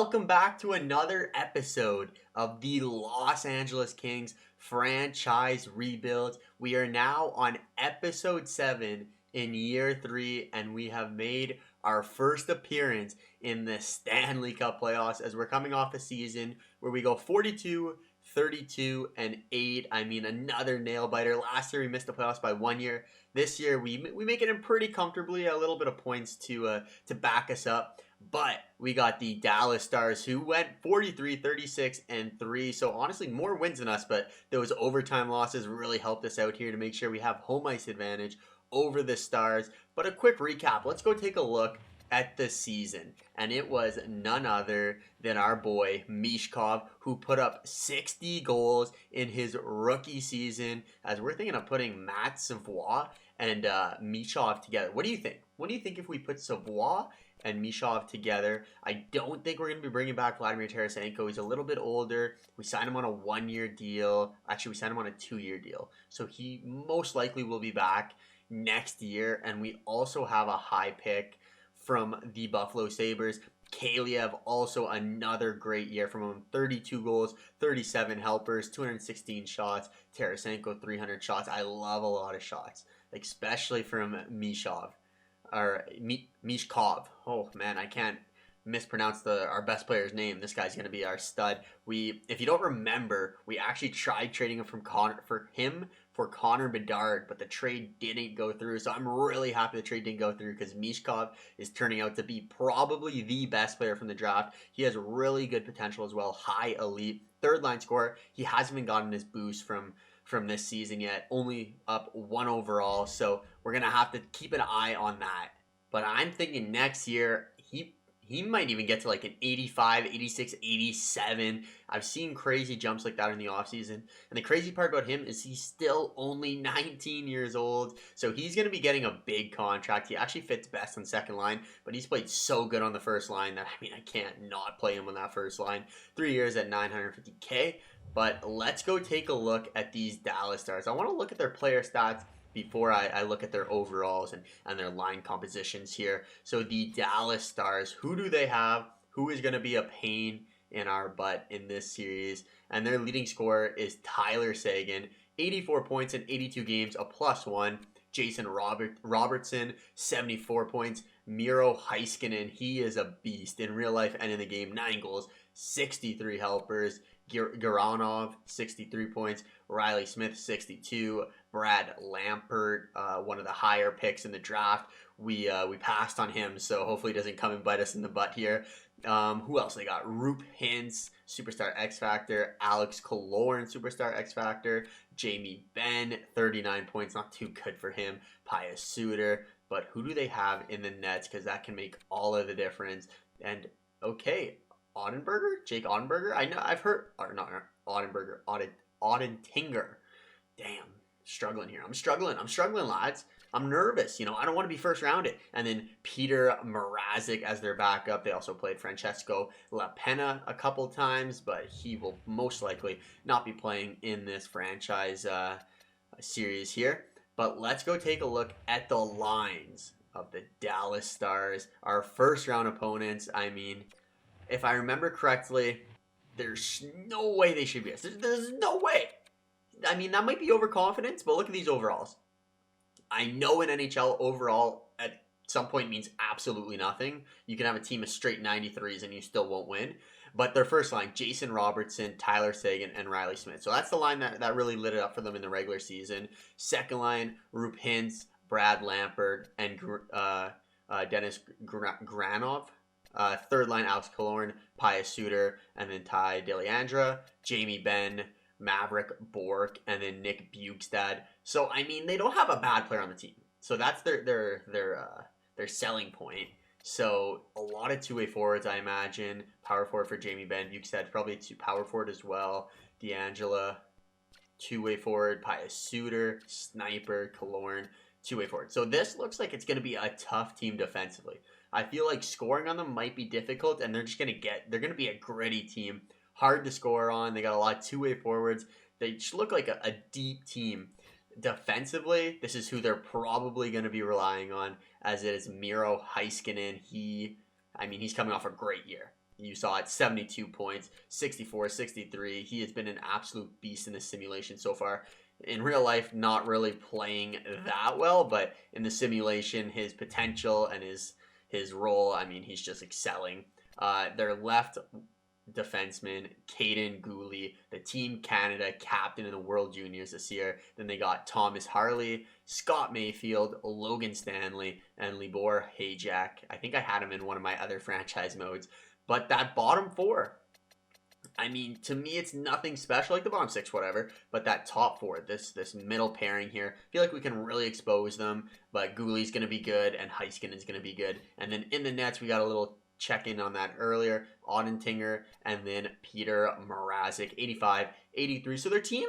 welcome back to another episode of the Los Angeles Kings franchise rebuild. We are now on episode 7 in year 3, and we have made our first appearance in the Stanley Cup playoffs as we're coming off a season where we go 42, 32, and 8. I mean, another nail biter. Last year we missed the playoffs by 1 year. This year we make it in pretty comfortably, a little bit of points to back us up. But we got the Dallas Stars who went 43, 36, and 3. So honestly, more wins than us, but those overtime losses really helped us out here to make sure we have home ice advantage over the Stars. But a quick recap. Let's go take a look at the season. And it was none other than our boy Mishkov, who put up 60 goals in his rookie season, as we're thinking of putting Matt Savoie and Mishkov together. What do you think? What do you think if we put Savoie and Mishkov together? I don't think we're going to be bringing back Vladimir Tarasenko. He's a little bit older. We signed him on a 1-year deal. Actually, we signed him on a 2-year deal. So he most likely will be back next year. And we also have a high pick from the Buffalo Sabres. Kaliev, also another great year from him. 32 goals, 37 helpers, 216 shots. Tarasenko, 300 shots. I love a lot of shots, especially from Mishkov. Mishkov. Oh man, I can't mispronounce our best player's name. This guy's gonna be our stud. If you don't remember, we actually tried trading him for Connor Bedard, but the trade didn't go through. So I'm really happy the trade didn't go through because Mishkov is turning out to be probably the best player from the draft. He has really good potential as well. High elite, third line scorer. He hasn't even gotten his boost from this season yet, only up 1 overall, so we're gonna have to keep an eye on that. But I'm thinking next year he might even get to like an 85, 86, 87. I've seen crazy jumps like that in the offseason. And the crazy part about him is he's still only 19 years old. So he's going to be getting a big contract. He actually fits best on second line, but he's played so good on the first line that, I can't not play him on that first line. 3 years at $950K. But let's go take a look at these Dallas Stars. I want to look at their player stats before I look at their overalls and their line compositions here. So the Dallas Stars, who do they have? Who is going to be a pain in our butt in this series? And their leading scorer is Tyler Seguin, 84 points in 82 games, a +1. Jason Robertson, 74 points. Miro Heiskanen, he is a beast in real life and in the game. 9 goals, 63 helpers. Garanov, 63 points. Riley Smith, 62. Brad Lampert, one of the higher picks in the draft. We passed on him, so hopefully he doesn't come and bite us in the butt here. Who else they got? Roop Hintz, Superstar X Factor. Alex Killorn, Superstar X Factor. Jamie Benn, 39 points. Not too good for him. Pius Suter. But who do they have in the nets? Because that can make all of the difference. And, okay, Jake Ottenberger? I know, I've heard, or not Ottenberger, Ottentinger. Damn, struggling here. I'm struggling, lads. I'm nervous, I don't want to be first rounded. And then Peter Mrazek as their backup. They also played Francesco LaPena a couple times, but he will most likely not be playing in this franchise series here. But let's go take a look at the lines of the Dallas Stars, our first round opponents. If I remember correctly, there's no way they should be us. There's no way. That might be overconfidence, but look at these overalls. I know in NHL, overall at some point means absolutely nothing. You can have a team of straight 93s and you still won't win. But their first line, Jason Robertson, Tyler Seguin, and Riley Smith. So that's the line that really lit it up for them in the regular season. Second line, Roop Hintz, Brad Lampert, and Dennis Granov. Third line, Alex Killorn, Pius Suter, and then Ty Deleandra, Jamie Benn, Maverick Bork, and then Nick Bukestad. So they don't have a bad player on the team. So that's their selling point. So a lot of two-way forwards, I imagine. Power forward for Jamie Benn, Bukestad probably power forward as well. DeAngela, two-way forward. Pius Suter, sniper. Killorn, two-way forward. So this looks like it's going to be a tough team defensively. I feel like scoring on them might be difficult, and they're going to be a gritty team. Hard to score on. They got a lot of two-way forwards. They just look like a deep team. Defensively, this is who they're probably going to be relying on, as it is Miro Heiskanen. He's coming off a great year. You saw it, 72 points, 64, 63. He has been an absolute beast in this simulation so far. In real life, not really playing that well, but in the simulation, his potential and his role, I mean, he's just excelling. Their left defenseman, Caden Gooley, the Team Canada captain in the World Juniors this year. Then they got Thomas Harley, Scott Mayfield, Logan Stanley, and Libor Hajek. I think I had him in one of my other franchise modes. But that bottom four, I mean, to me, it's nothing special, like the bottom six, whatever. But that top four, this middle pairing here, I feel like we can really expose them. But Gooley's going to be good, and Heiskinen's going to be good. And then in the nets, we got a little check-in on that earlier. Audentinger, and then Peter Mrazek, 85, 83. So their team,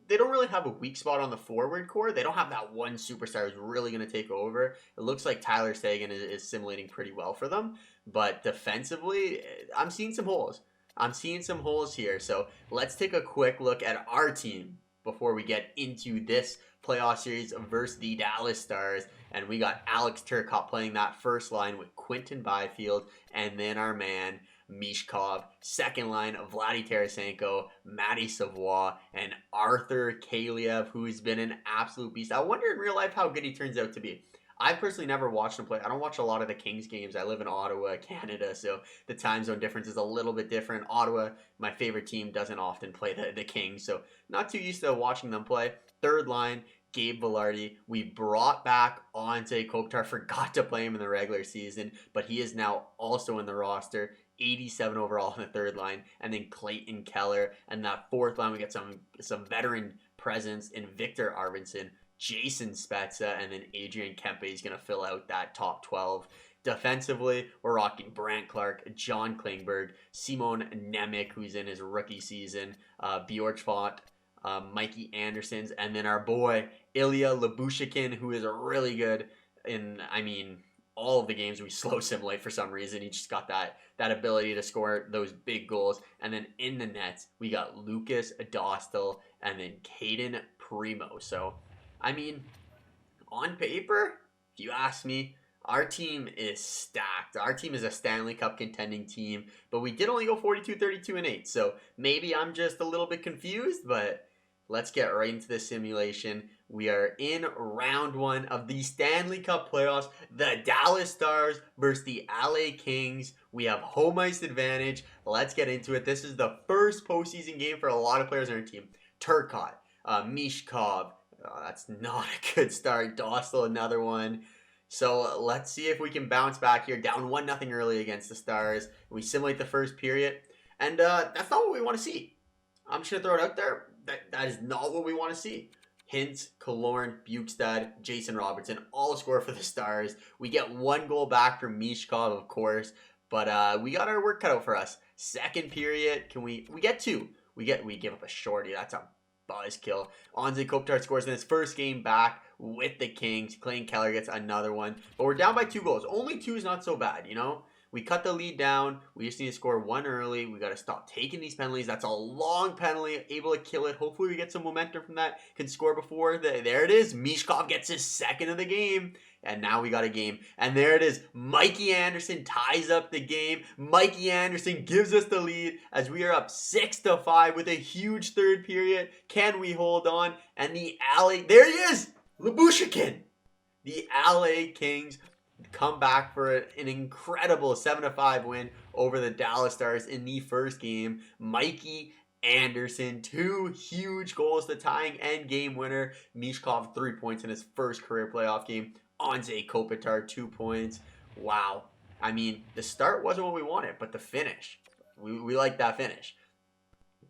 they don't really have a weak spot on the forward core. They don't have that one superstar who's really going to take over. It looks like Tyler Seguin is simulating pretty well for them. But defensively, I'm seeing some holes. I'm seeing some holes here. So let's take a quick look at our team before we get into this playoff series versus the Dallas Stars. And we got Alex Turcotte playing that first line with Quinton Byfield, and then our man Mishkov. Second line of Vladdy Tarasenko, Matty Savoie, and Arthur Kaliev, who's been an absolute beast. I wonder in real life how good he turns out to be. I've personally never watched him play. I don't watch a lot of the Kings games. I live in Ottawa, Canada, so the time zone difference is a little bit different. Ottawa, my favorite team, doesn't often play the Kings, so not too used to watching them play. Third line, Gabe Vilardi. We brought back Ante Kopitar. Forgot to play him in the regular season, but he is now also in the roster. 87 overall in the third line. And then Clayton Keller. And that fourth line, we got some veteran presence in Victor Arvidsson, Jason Spezza, and then Adrian Kempe is going to fill out that top 12. Defensively, we're rocking Brandt Clark, John Klingberg, Simon Nemec, who's in his rookie season, Bjorkfont, Mikey Andersons, and then our boy Ilya Lyubushkin, who is really good in, I mean, all of the games we slow simulate for some reason. He just got that ability to score those big goals. And then in the nets, we got Lucas Dostal and then Caden Primo. So, I mean, on paper, if you ask me, our team is stacked. Our team is a Stanley Cup contending team, but we did only go 42, 32, and 8. So maybe I'm just a little bit confused, but let's get right into the simulation. We are in round one of the Stanley Cup playoffs. The Dallas Stars versus the LA Kings. We have home ice advantage. Let's get into it. This is the first postseason game for a lot of players on our team. Turcotte, Mishkov. That's not a good start. Dostal, another one. So let's see if we can bounce back here. Down 1-0 early against the Stars. We simulate the first period. And that's not what we want to see. I'm just going to throw it out there. That is not what we want to see. Hintz, Killorn, Bukestad, Jason Robertson all score for the Stars. We get one goal back from Mishkov, of course. But we got our work cut out for us. Second period, we get two. We give up a shorty. That's a buzzkill. Ante Kopitar scores in his first game back with the Kings. Clayton Keller gets another one. But we're down by 2 goals. Only 2 is not so bad, you know? We cut the lead down. We just need to score 1 early. We got to stop taking these penalties. That's a long penalty. Able to kill it. Hopefully we get some momentum from that. Can score before. There it is. Mishkov gets his second of the game. And now we got a game. And there it is. Mikey Anderson ties up the game. Mikey Anderson gives us the lead as we are up 6-5 with a huge third period. Can we hold on? And the LA... There he is! Lyubushkin! The LA Kings come back for an incredible 7-5 win over the Dallas Stars in the first game. Mikey Anderson, 2 huge goals, the tying end game winner. Mishkov, 3 points in his first career playoff game. Ante Kopitar, 2 points. Wow. I mean, the start wasn't what we wanted, but the finish, we like that finish.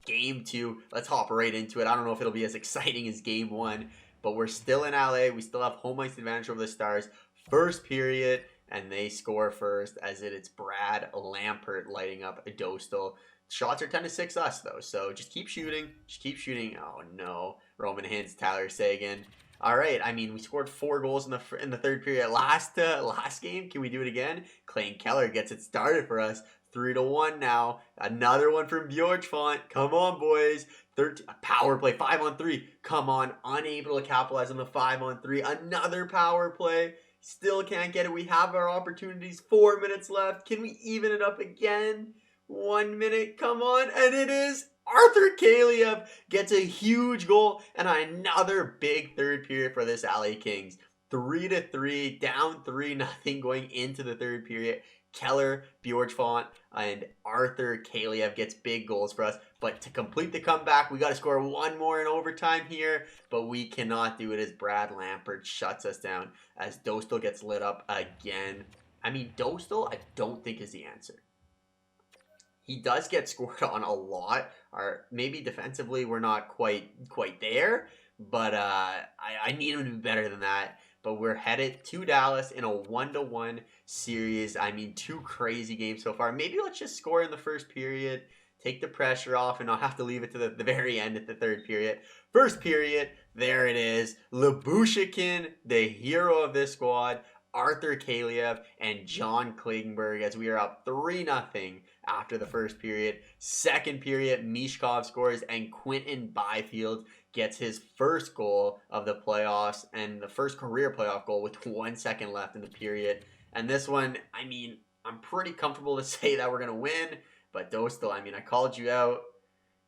Game 2, let's hop right into it. I don't know if it'll be as exciting as game 1, but we're still in LA. We still have home ice advantage over the Stars. First period, and they score first, as it's Brad Lampert lighting up a Dostal. Shots are 10-6 us, though, so just keep shooting. Just keep shooting. Oh, no. Roman Hintz, Tyler Seguin. All right, I mean, we scored 4 goals in the third period last game. Can we do it again? Clayton Keller gets it started for us. 3-1 now. Another one from Bjorkfont. Come on, boys. Power play, 5-on-3. Come on, unable to capitalize on the 5-on-3. Another power play. Still can't get it. We have our opportunities. 4 minutes left. Can we even it up again? 1 minute, come on, and it is Arthur Kaliev gets a huge goal and another big third period for this LA Kings. 3-3, down 3-0 going into the third period. Keller, Bjorkfont, and Arthur Kaliev gets big goals for us. But to complete the comeback, we got to score one more in overtime here. But we cannot do it as Brad Lampert shuts us down as Dostal gets lit up again. I mean, Dostal, I don't think is the answer. He does get scored on a lot. Or maybe defensively we're not quite there. But I need him to be better than that. But we're headed to Dallas in a 1-1 series. I mean, 2 crazy games so far. Maybe let's just score in the first period. Take the pressure off and not have to leave it to the very end at the third period. First period, there it is. Lyubushkin, the hero of this squad. Arthur Kaliev and John Klagenberg as we are up 3-0 after the first period. Second period, Mishkov scores and Quinton Byfield gets his first goal of the playoffs and the first career playoff goal with 1 second left in the period. And this one, I mean, I'm pretty comfortable to say that we're going to win. But Dostal, I mean, I called you out.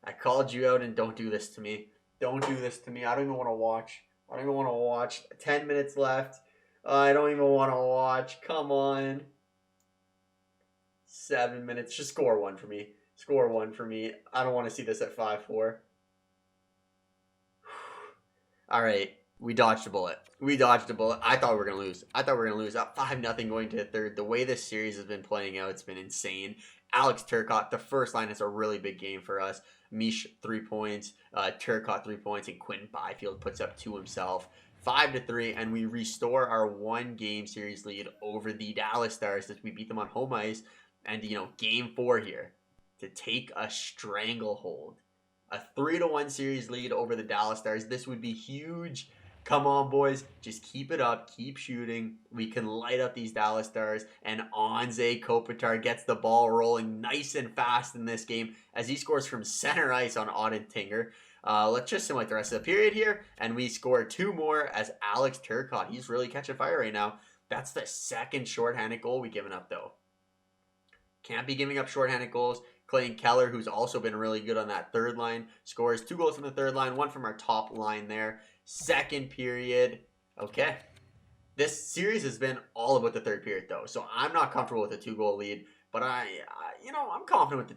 And don't do this to me. Don't do this to me. I don't even want to watch. 10 minutes left. I don't even want to watch. Come on. 7 minutes. Just score one for me. I don't want to see this at 5-4. All right. We dodged a bullet. I thought we were going to lose. Up 5-0 going to the third. The way this series has been playing out, it's been insane. Alex Turcotte, the first line is a really big game for us. Mish, 3 points. Turcotte, 3 points. And Quinton Byfield puts up 2 himself. 5-3, and we restore our 1-game series lead over the Dallas Stars as we beat them on home ice. And, game 4 here to take a stranglehold. A 3-1 series lead over the Dallas Stars. This would be huge. Come on, boys. Just keep it up. Keep shooting. We can light up these Dallas Stars. And Anze Kopitar gets the ball rolling nice and fast in this game as he scores from center ice on Auden Tinger. Let's just simulate the rest of the period here. And we score 2 more as Alex Turcotte. He's really catching fire right now. That's the second shorthanded goal we've given up, though. Can't be giving up shorthanded goals. Clayton Keller, who's also been really good on that third line, scores 2 goals from the third line, 1 from our top line there. Second period. Okay. This series has been all about the third period, though. So I'm not comfortable with a 2-goal lead. But I'm confident with the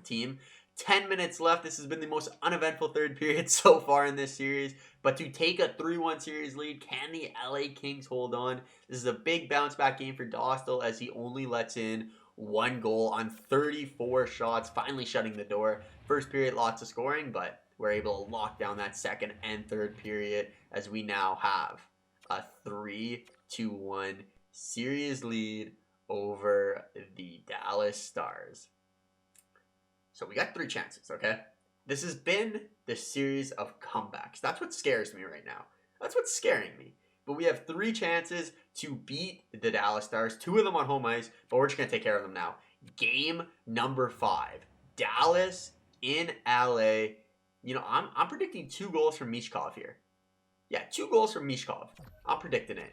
team. 10 minutes left. This has been the most uneventful third period so far in this series. But to take a 3-1 series lead, can the LA Kings hold on? This is a big bounce back game for Dostal as he only lets in 1 goal on 34 shots, finally shutting the door. First period, lots of scoring, but we're able to lock down that second and third period as we now have a 3-1 series lead over the Dallas Stars. So we got 3 chances, okay? This has been the series of comebacks. That's what scares me right now. That's what's scaring me. But we have 3 chances to beat the Dallas Stars. 2 of them on home ice, but we're just going to take care of them now. Game number 5. Dallas in LA. I'm predicting 2 goals from Mishkov here. Yeah, 2 goals from Mishkov. I'm predicting it.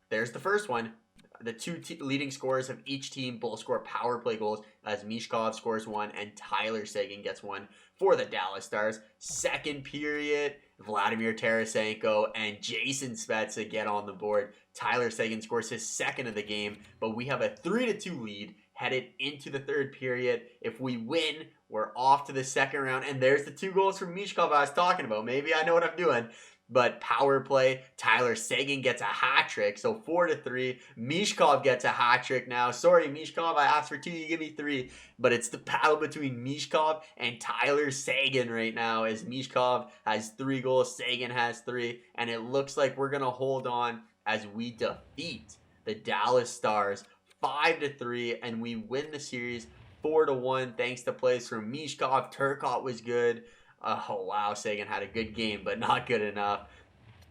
There's the first one. The 2 leading scorers of each team both score power play goals as Mishkov scores 1 and Tyler Seguin gets 1 for the Dallas Stars. Second period, Vladimir Tarasenko and Jason Spezza get on the board. Tyler Seguin scores his second of the game, but we have a 3-2 lead headed into the third period. If we win, we're off to the second round, and there's the 2 goals from Mishkov I was talking about. Maybe I know what I'm doing. But power play, Tyler Seguin gets a hat trick. So 4-3. Mishkov gets a hat trick now. Sorry, Mishkov, I asked for 2, you give me 3. But it's the battle between Mishkov and Tyler Seguin right now as Mishkov has 3 goals, Seguin has 3. And it looks like we're going to hold on as we defeat the Dallas Stars 5-3. And we win the series 4-1 thanks to plays from Mishkov. Turcotte was good. Oh, wow, Seguin had a good game, but not good enough.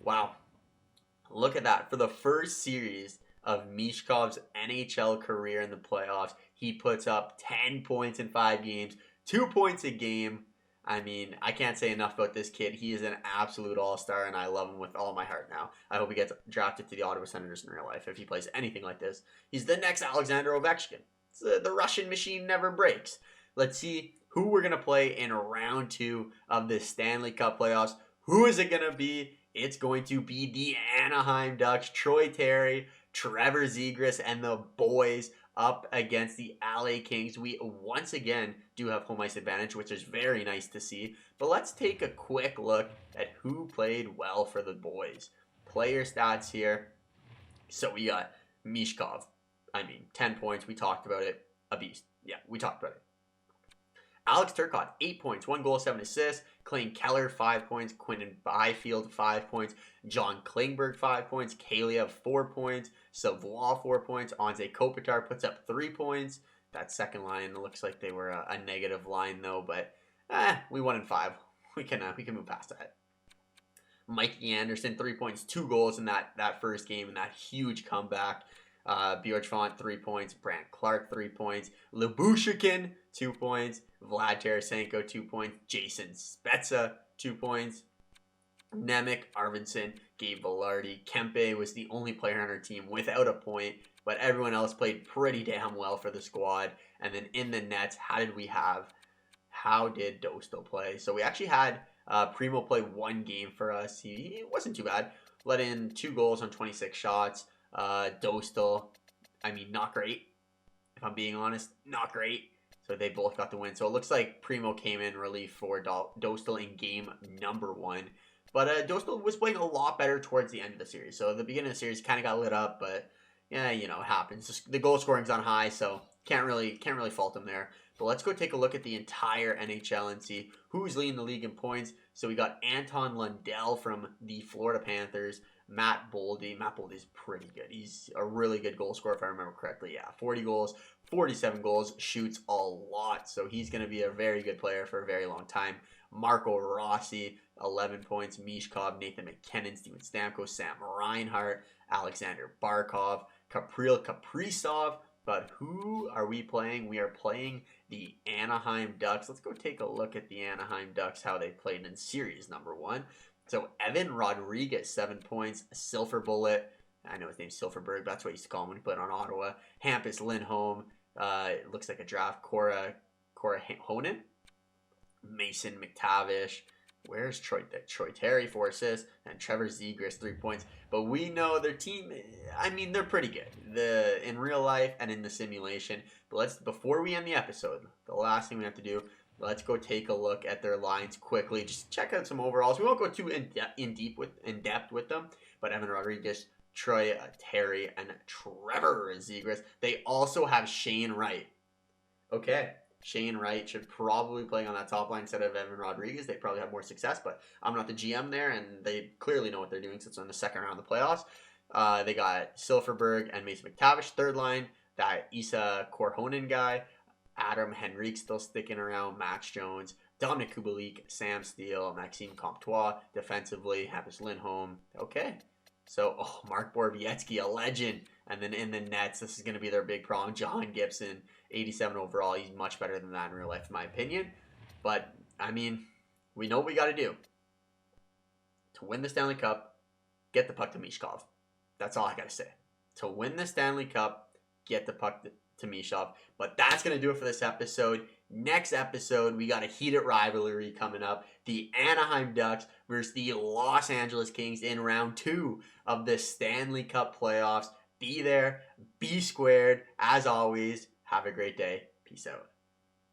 Wow. Look at that. For the first series of Mishkov's NHL career in the playoffs, he puts up 10 points in 5 games, 2 points a game. I mean, I can't say enough about this kid. He is an absolute all-star, and I love him with all my heart now. I hope he gets drafted to the Ottawa Senators in real life if he plays anything like this. He's the next Alexander Ovechkin. the Russian machine never breaks. Let's see who we're going to play in round 2 of the Stanley Cup playoffs. Who is it going to be? It's going to be the Anaheim Ducks, Troy Terry, Trevor Zegras, and the boys up against the LA Kings. We once again do have home ice advantage, which is very nice to see. But let's take a quick look at who played well for the boys. Player stats here. So we got Mishkov. 10 points. We talked about it. A beast. Yeah, we talked about it. Alex Turcotte, 8 points, 1 goal, 7 assists. Clayton Keller, 5 points. Quinton Byfield, 5 points. John Klingberg, 5 points. Kaliev, 4 points. Savoie, 4 points. Anze Kopitar puts up 3 points. That second line looks like they were a negative line, though. But we won in 5. We can move past that. Mikey Anderson, 3 points, 2 goals in that first game in that huge comeback. Bjorkfont, 3 points. Brant Clark, 3 points. Lubushikin, 2 points. Vlad Tarasenko, 2 points. Jason Spezza, 2 points. Nemec, Arvidsson, Gabe Velarde. Kempe was the only player on our team without a point, but everyone else played pretty damn well for the squad. And then in the nets, how did Dostal play? So we actually had Primo play 1 game for us. He wasn't too bad. Let in 2 goals on 26 shots. Dostal, not great. If I'm being honest, not great. So they both got the win. So it looks like Primo came in relief for Dostal in game number 1. But Dostal was playing a lot better towards the end of the series. So the beginning of the series kind of got lit up, but yeah, it happens. The goal scoring's on high, so can't really fault him there. But let's go take a look at the entire NHL and see who's leading the league in points. So we got Anton Lundell from the Florida Panthers. Matt Boldy. Matt Boldy's pretty good. He's a really good goal scorer, if I remember correctly. Yeah, 40 goals, 47 goals, shoots a lot. So he's going to be a very good player for a very long time. Marco Rossi, 11 points. Mishkov, Nathan McKinnon, Steven Stamkos, Sam Reinhart, Alexander Barkov, Kapril Kaprizov. But who are we playing? We are playing the Anaheim Ducks. Let's go take a look at the Anaheim Ducks, how they played in series number 1. So Evan Rodriguez, 7 points. Silver Bullet. I know his name's Silverberg, but that's what he used to call him when he played on Ottawa. Hampus Lindholm. It looks like a draft. Cora Honan. Mason McTavish. Where's Troy Terry, 4 assists, and Trevor Zegras, 3 points. But we know their team, they're pretty good in real life and in the simulation. But before we end the episode, the last thing we have to do, let's go take a look at their lines quickly. Just check out some overalls. We won't go too in depth with them. But Evan Rodriguez, Troy Terry, and Trevor Zegras. They also have Shane Wright. Okay. Shane Wright should probably be playing on that top line instead of Evan Rodriguez. They probably have more success, but I'm not the GM there, and they clearly know what they're doing since they're in the second round of the playoffs. They got Silverberg and Mason McTavish, third line. That Isa Korhonen guy. Adam Henrique still sticking around. Max Jones. Dominic Kubalik. Sam Steele. Maxime Comtois. Defensively, Hampus Lindholm. Okay. So, Mark Borowiecki, a legend. And then in the nets, this is going to be their big problem. John Gibson, 87 overall. He's much better than that in real life, in my opinion. But, we know what we got to do. To win the Stanley Cup, get the puck to Mishkov. That's all I got to say. To win the Stanley Cup, get the puck to Mishkov. But that's going to do it for this episode. Next episode, we got a heated rivalry coming up. The Anaheim Ducks versus the Los Angeles Kings in round 2 of the Stanley Cup playoffs. Be there, be squared. As always, have a great day. Peace out.